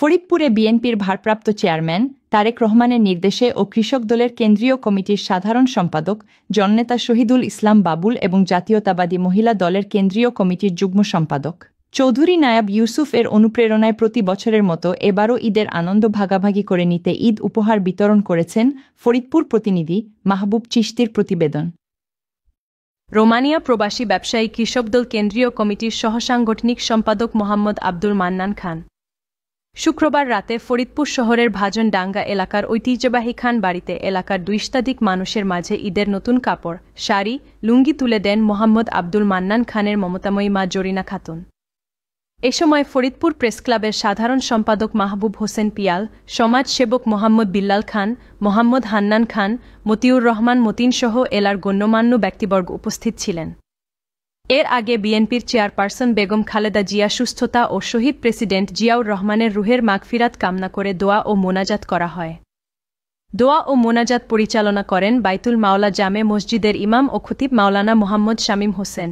ফরিদপুরে বিএনপির ভারপ্রাপ্ত চেয়ারম্যান তারেক রহমানের নির্দেশে ও কৃষক দলের কেন্দ্রীয় কমিটির সাধারণ সম্পাদক জননেতা শহীদুল ইসলাম বাবুল এবং জাতীয়তাবাদী মহিলা দলের কেন্দ্রীয় কমিটির যুগ্ম সম্পাদক চৌধুরী নায়াব ইউসুফ এর অনুপ্রেরণায় প্রতি বছরের মতো এবারও ঈদের আনন্দ ভাগাভাগি করে নিতে ঈদ উপহার বিতরণ করেছেন ফরিদপুর প্রতিনিধি মাহবুব চিশতির প্রতিবেদন। রোমানিয়া প্রবাসী ব্যবসায়ী কৃষক দল কেন্দ্রীয় কমিটির সহসাংগঠনিক সম্পাদক মোহাম্মদ আব্দুল মান্নান খান শুক্রবার রাতে ফরিদপুর শহরের ভাজনডাঙ্গা এলাকার ঐতিহ্যবাহী খান বাড়িতে এলাকার 2 শতাধিক মানুষের মাঝে ঈদের নতুন কাপড়, শাড়ি, লুঙ্গি তুলে দেন মোহাম্মদ আব্দুল মান্নান খানের মমতাময়ী মা জরিনা খাতুন। এ সময় ফরিদপুর প্রেসক্লাবের সাধারণ সম্পাদক মাহবুব হোসেন পিয়াল, সমাজসেবক মোহাম্মদ বিল্লাল খান, মোহাম্মদ হান্নান খান, মতিউর রহমান মতিনসহ এলার গণ্যমান্য ব্যক্তিবর্গ উপস্থিত ছিলেন। এর আগে বিএনপির চেয়ারপারসন বেগম খালেদা জিয়া সুস্থতা ও শহীদ প্রেসিডেন্ট জিয়াউর রহমানের রুহের মাগফিরাত কামনা করে দোয়া ও মোনাজাত করা হয়। দোয়া ও মোনাজাত পরিচালনা করেন বাইতুল মাওলা জামে মসজিদের ইমাম ও খতিব মাওলানা মোহাম্মদ শামীম হোসেন।